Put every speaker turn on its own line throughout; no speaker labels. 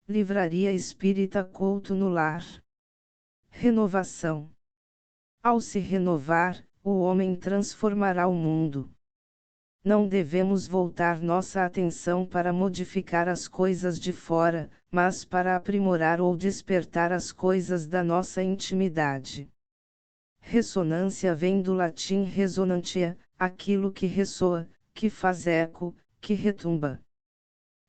Livraria Espírita Couto no Lar. Renovação. Ao se renovar, o homem transformará o mundo. Não devemos voltar nossa atenção para modificar as coisas de fora, mas para aprimorar ou despertar as coisas da nossa intimidade. Ressonância vem do latim resonantia, aquilo que ressoa, que faz eco, que retumba.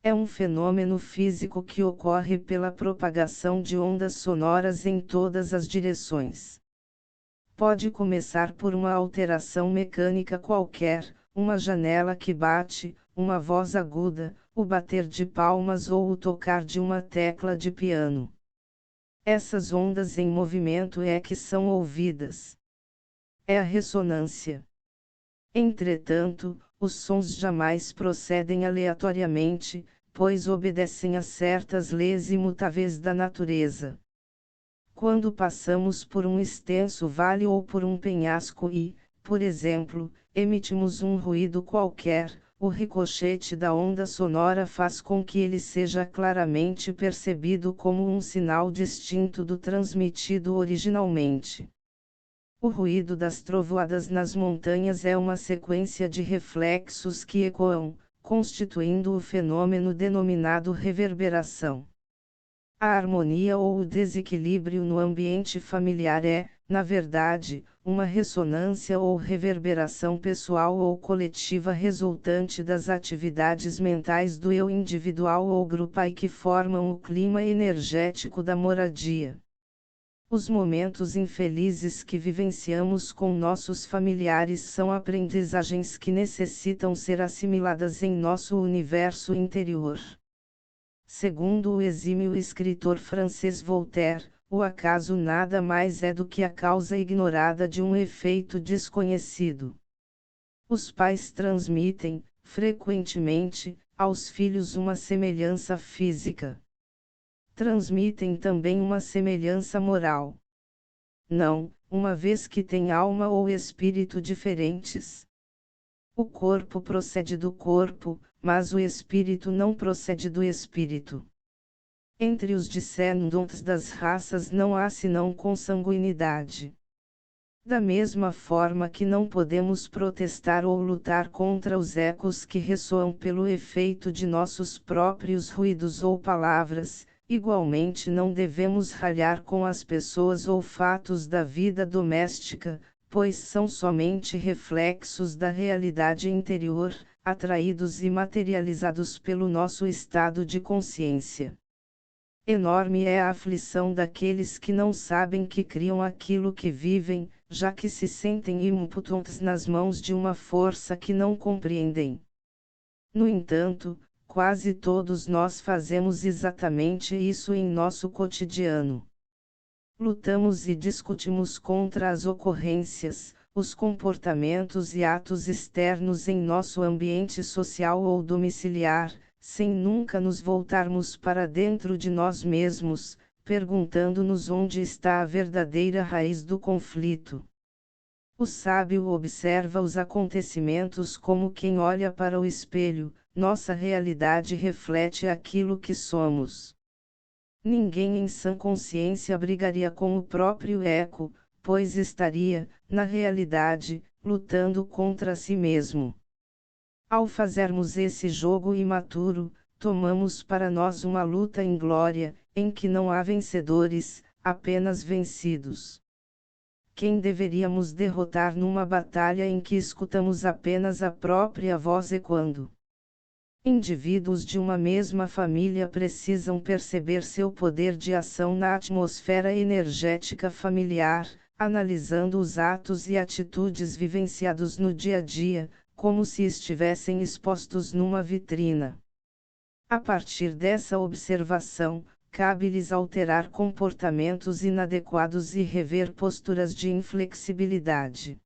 É um fenômeno físico que ocorre pela propagação de ondas sonoras em todas as direções. Pode começar por uma alteração mecânica qualquer, uma janela que bate, uma voz aguda, o bater de palmas ou o tocar de uma tecla de piano. Essas ondas em movimento é que são ouvidas. É a ressonância. Entretanto, os sons jamais procedem aleatoriamente, pois obedecem a certas leis imutáveis da natureza. Quando passamos por um extenso vale ou por um penhasco e, por exemplo, emitimos um ruído qualquer, o ricochete da onda sonora faz com que ele seja claramente percebido como um sinal distinto do transmitido originalmente. O ruído das trovoadas nas montanhas é uma sequência de reflexos que ecoam, constituindo o fenômeno denominado reverberação. A harmonia ou o desequilíbrio no ambiente familiar é, na verdade, uma ressonância ou reverberação pessoal ou coletiva resultante das atividades mentais do eu individual ou grupal que formam o clima energético da moradia. Os momentos infelizes que vivenciamos com nossos familiares são aprendizagens que necessitam ser assimiladas em nosso universo interior. Segundo o exímio escritor francês Voltaire, o acaso nada mais é do que a causa ignorada de um efeito desconhecido. Os pais transmitem, frequentemente, aos filhos uma semelhança física. Transmitem também uma semelhança moral. Não, uma vez que têm alma ou espírito diferentes. O corpo procede do corpo, mas o espírito não procede do espírito. Entre os descendentes das raças não há senão consanguinidade. Da mesma forma que não podemos protestar ou lutar contra os ecos que ressoam pelo efeito de nossos próprios ruídos ou palavras, igualmente não devemos ralhar com as pessoas ou fatos da vida doméstica, pois são somente reflexos da realidade interior, atraídos e materializados pelo nosso estado de consciência. Enorme é a aflição daqueles que não sabem que criam aquilo que vivem, já que se sentem impotentes nas mãos de uma força que não compreendem. No entanto, quase todos nós fazemos exatamente isso em nosso cotidiano. Lutamos e discutimos contra as ocorrências, os comportamentos e atos externos em nosso ambiente social ou domiciliar, sem nunca nos voltarmos para dentro de nós mesmos, perguntando-nos onde está a verdadeira raiz do conflito. O sábio observa os acontecimentos como quem olha para o espelho, nossa realidade reflete aquilo que somos. Ninguém em sã consciência brigaria com o próprio eco, pois estaria, na realidade, lutando contra si mesmo. Ao fazermos esse jogo imaturo, tomamos para nós uma luta inglória, em que não há vencedores, apenas vencidos. Quem deveríamos derrotar numa batalha em que escutamos apenas a própria voz ecoando? Indivíduos de uma mesma família precisam perceber seu poder de ação na atmosfera energética familiar, analisando os atos e atitudes vivenciados no dia a dia, como se estivessem expostos numa vitrina. A partir dessa observação, cabe-lhes alterar comportamentos inadequados e rever posturas de inflexibilidade.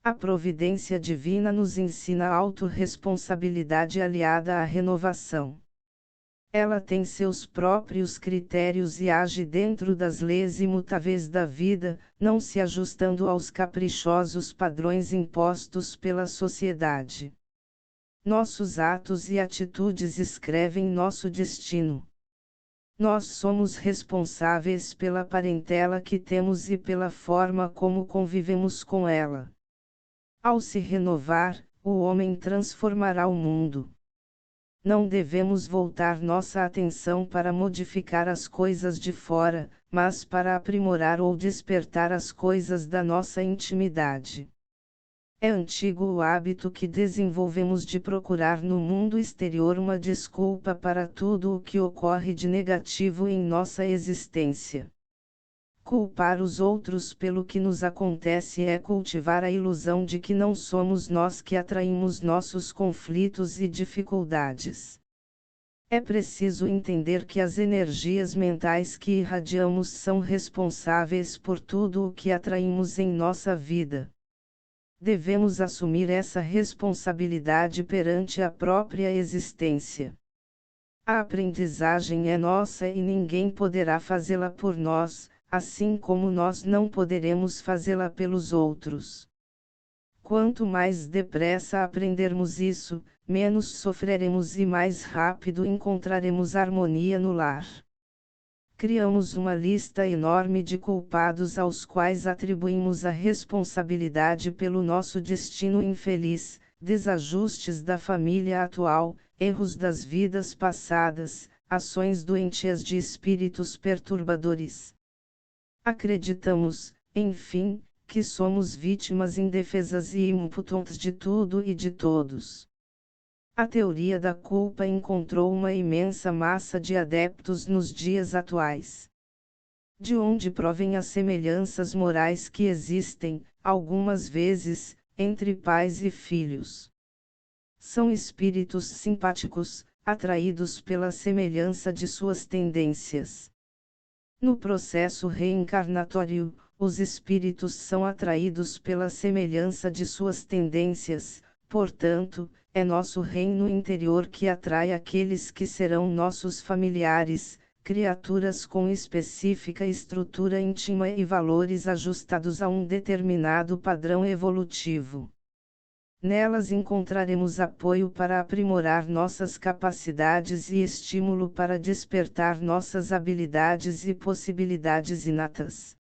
A providência divina nos ensina a autorresponsabilidade aliada à renovação. Ela tem seus próprios critérios e age dentro das leis imutáveis da vida, não se ajustando aos caprichosos padrões impostos pela sociedade. Nossos atos e atitudes escrevem nosso destino. Nós somos responsáveis pela parentela que temos e pela forma como convivemos com ela. Ao se renovar, o homem transformará o mundo. Não devemos voltar nossa atenção para modificar as coisas de fora, mas para aprimorar ou despertar as coisas da nossa intimidade. É antigo o hábito que desenvolvemos de procurar no mundo exterior uma desculpa para tudo o que ocorre de negativo em nossa existência. Culpar os outros pelo que nos acontece é cultivar a ilusão de que não somos nós que atraímos nossos conflitos e dificuldades. É preciso entender que as energias mentais que irradiamos são responsáveis por tudo o que atraímos em nossa vida. Devemos assumir essa responsabilidade perante a própria existência. A aprendizagem é nossa e ninguém poderá fazê-la por nós, assim como nós não poderemos fazê-la pelos outros. Quanto mais depressa aprendermos isso, menos sofreremos e mais rápido encontraremos harmonia no lar. Criamos uma lista enorme de culpados aos quais atribuímos a responsabilidade pelo nosso destino infeliz, desajustes da família atual, erros das vidas passadas, ações doentias de espíritos perturbadores. Acreditamos, enfim, que somos vítimas indefesas e impotentes de tudo e de todos. A teoria da culpa encontrou uma imensa massa de adeptos nos dias atuais. De onde provém as semelhanças morais que existem, algumas vezes, entre pais e filhos? São espíritos simpáticos, atraídos pela semelhança de suas tendências. No processo reencarnatório, os espíritos são atraídos pela semelhança de suas tendências, portanto, é nosso reino interior que atrai aqueles que serão nossos familiares, criaturas com específica estrutura íntima e valores ajustados a um determinado padrão evolutivo. Nelas encontraremos apoio para aprimorar nossas capacidades e estímulo para despertar nossas habilidades e possibilidades inatas.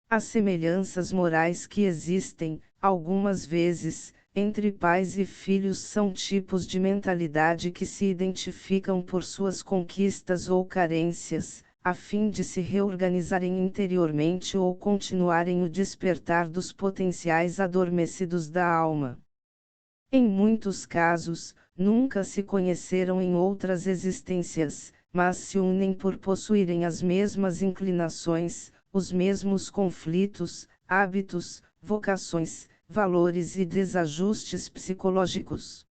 As semelhanças morais que existem, algumas vezes, entre pais e filhos são tipos de mentalidade que se identificam por suas conquistas ou carências, a fim de se reorganizarem interiormente ou continuarem o despertar dos potenciais adormecidos da alma. Em muitos casos, nunca se conheceram em outras existências, mas se unem por possuírem as mesmas inclinações, os mesmos conflitos, hábitos, vocações, valores e desajustes psicológicos.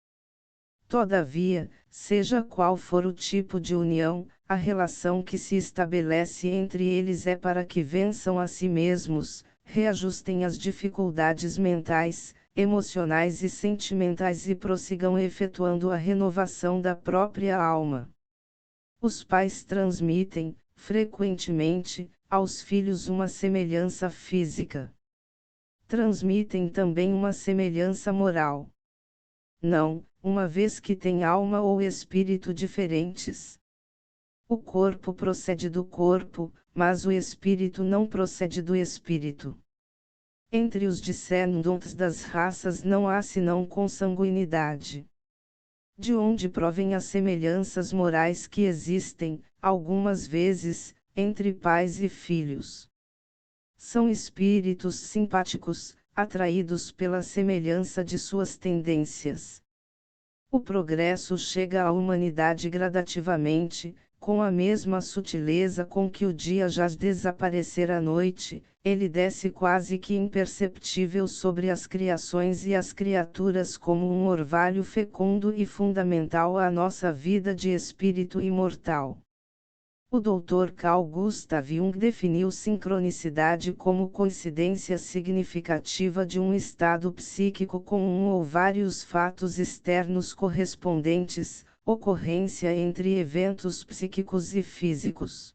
Todavia, seja qual for o tipo de união, a relação que se estabelece entre eles é para que vençam a si mesmos, reajustem as dificuldades mentais, emocionais e sentimentais e prossigam efetuando a renovação da própria alma. Os pais transmitem, frequentemente, aos filhos uma semelhança física. Transmitem também uma semelhança moral. Não, uma vez que têm alma ou espírito diferentes. O corpo procede do corpo, mas o espírito não procede do espírito. Entre os descendentes das raças não há senão consanguinidade. De onde provém as semelhanças morais que existem, algumas vezes, entre pais e filhos? São espíritos simpáticos, atraídos pela semelhança de suas tendências. O progresso chega à humanidade gradativamente, com a mesma sutileza com que o dia jaz desaparecer à noite, ele desce quase que imperceptível sobre as criações e as criaturas como um orvalho fecundo e fundamental à nossa vida de espírito imortal. O Dr. Carl Gustav Jung definiu sincronicidade como coincidência significativa de um estado psíquico com um ou vários fatos externos correspondentes, ocorrência entre eventos psíquicos e físicos.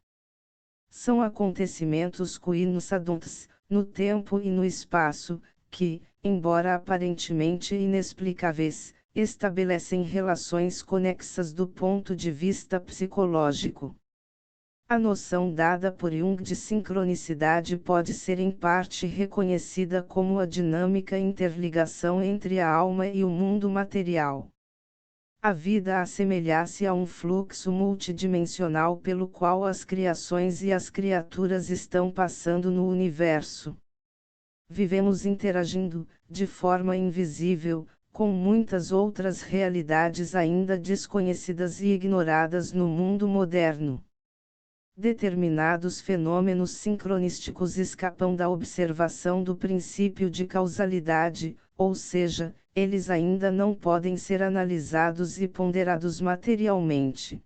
São acontecimentos coincidentes, no tempo e no espaço, que, embora aparentemente inexplicáveis, estabelecem relações conexas do ponto de vista psicológico. A noção dada por Jung de sincronicidade pode ser em parte reconhecida como a dinâmica interligação entre a alma e o mundo material. A vida assemelha-se a um fluxo multidimensional pelo qual as criações e as criaturas estão passando no universo. Vivemos interagindo, de forma invisível, com muitas outras realidades ainda desconhecidas e ignoradas no mundo moderno. Determinados fenômenos sincronísticos escapam da observação do princípio de causalidade, ou seja, eles ainda não podem ser analisados e ponderados materialmente.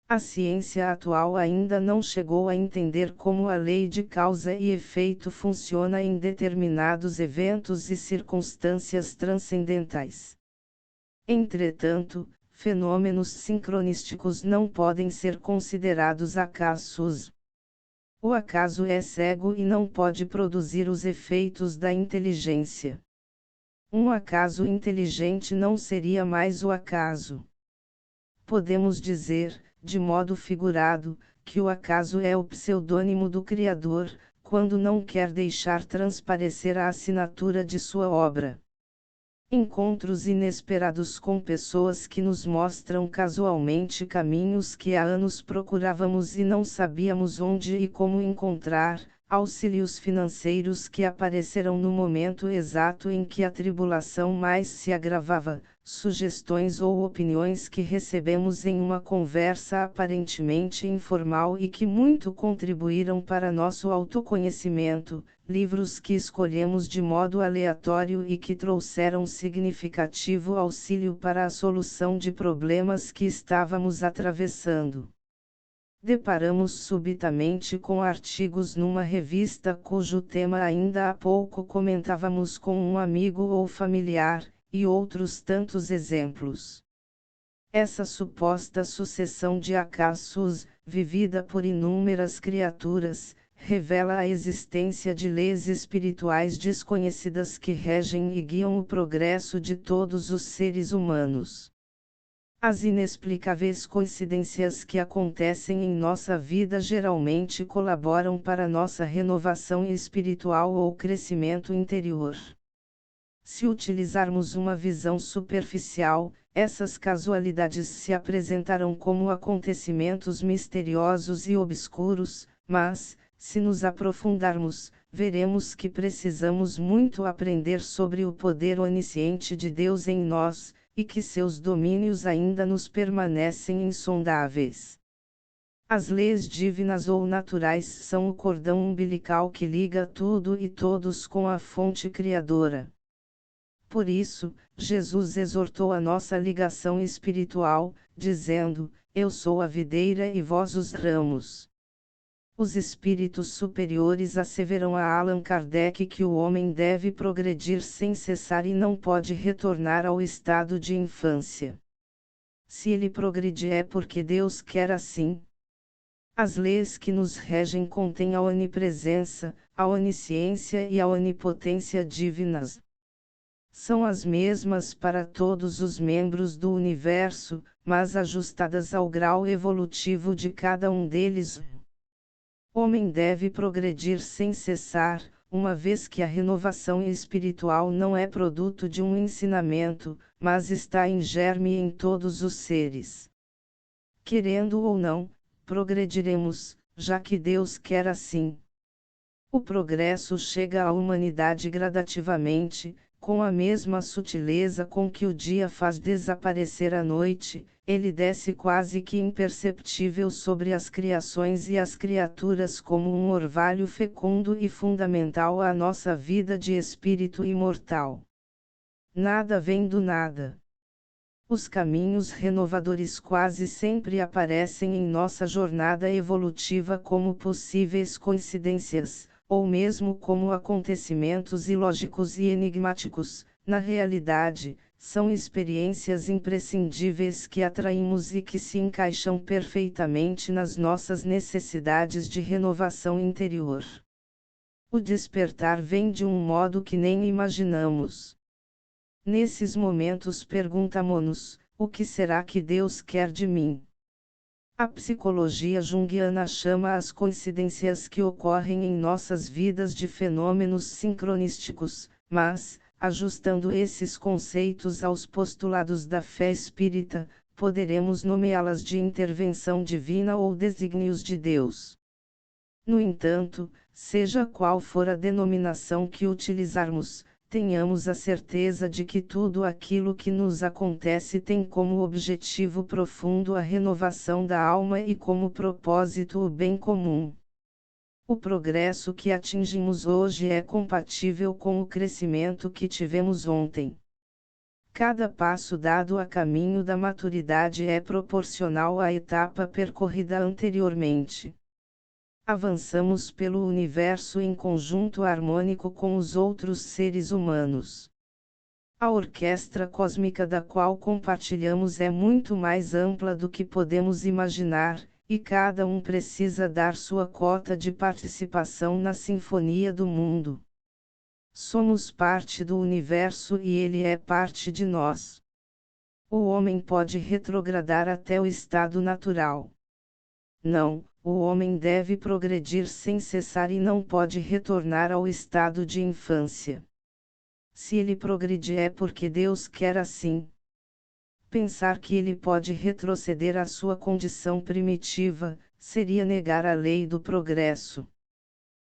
A ciência atual ainda não chegou a entender como a lei de causa e efeito funciona em determinados eventos e circunstâncias transcendentais. Entretanto, fenômenos sincronísticos não podem ser considerados acasos. O acaso é cego e não pode produzir os efeitos da inteligência. Um acaso inteligente não seria mais o acaso. Podemos dizer, de modo figurado, que o acaso é o pseudônimo do Criador, quando não quer deixar transparecer a assinatura de sua obra. Encontros inesperados com pessoas que nos mostram casualmente caminhos que há anos procurávamos e não sabíamos onde e como encontrar, auxílios financeiros que apareceram no momento exato em que a tribulação mais se agravava, sugestões ou opiniões que recebemos em uma conversa aparentemente informal e que muito contribuíram para nosso autoconhecimento, livros que escolhemos de modo aleatório e que trouxeram significativo auxílio para a solução de problemas que estávamos atravessando. Deparamos subitamente com artigos numa revista cujo tema ainda há pouco comentávamos com um amigo ou familiar, e outros tantos exemplos. Essa suposta sucessão de acasos, vivida por inúmeras criaturas, revela a existência de leis espirituais desconhecidas que regem e guiam o progresso de todos os seres humanos. As inexplicáveis coincidências que acontecem em nossa vida geralmente colaboram para nossa renovação espiritual ou crescimento interior. Se utilizarmos uma visão superficial, essas casualidades se apresentarão como acontecimentos misteriosos e obscuros, mas, se nos aprofundarmos, veremos que precisamos muito aprender sobre o poder onisciente de Deus em nós, e que seus domínios ainda nos permanecem insondáveis. As leis divinas ou naturais são o cordão umbilical que liga tudo e todos com a fonte criadora. Por isso, Jesus exortou a nossa ligação espiritual, dizendo: Eu sou a videira e vós os ramos. Os espíritos superiores asseveram a Allan Kardec que o homem deve progredir sem cessar e não pode retornar ao estado de infância. Se ele progride é porque Deus quer assim. As leis que nos regem contêm a onipresença, a onisciência e a onipotência divinas. São as mesmas para todos os membros do universo, mas ajustadas ao grau evolutivo de cada um deles. O homem deve progredir sem cessar, uma vez que a renovação espiritual não é produto de um ensinamento, mas está em germe em todos os seres. Querendo ou não, progrediremos, já que Deus quer assim. O progresso chega à humanidade gradativamente, com a mesma sutileza com que o dia faz desaparecer a noite, ele desce quase que imperceptível sobre as criações e as criaturas como um orvalho fecundo e fundamental à nossa vida de espírito imortal. Nada vem do nada. Os caminhos renovadores quase sempre aparecem em nossa jornada evolutiva como possíveis coincidências, ou mesmo como acontecimentos ilógicos e enigmáticos. Na realidade, são experiências imprescindíveis que atraímos e que se encaixam perfeitamente nas nossas necessidades de renovação interior. O despertar vem de um modo que nem imaginamos. Nesses momentos perguntamo-nos: o que será que Deus quer de mim? A psicologia junguiana chama as coincidências que ocorrem em nossas vidas de fenômenos sincronísticos, mas, ajustando esses conceitos aos postulados da fé espírita, poderemos nomeá-las de intervenção divina ou desígnios de Deus. No entanto, seja qual for a denominação que utilizarmos, tenhamos a certeza de que tudo aquilo que nos acontece tem como objetivo profundo a renovação da alma e como propósito o bem comum. O progresso que atingimos hoje é compatível com o crescimento que tivemos ontem. Cada passo dado a caminho da maturidade é proporcional à etapa percorrida anteriormente. Avançamos pelo universo em conjunto harmônico com os outros seres humanos. A orquestra cósmica da qual compartilhamos é muito mais ampla do que podemos imaginar, e cada um precisa dar sua cota de participação na sinfonia do mundo. Somos parte do universo e ele é parte de nós. O homem pode retrogradar até o estado natural. Não, o homem deve progredir sem cessar e não pode retornar ao estado de infância. Se ele progride é porque Deus quer assim. Pensar que ele pode retroceder à sua condição primitiva, seria negar a lei do progresso.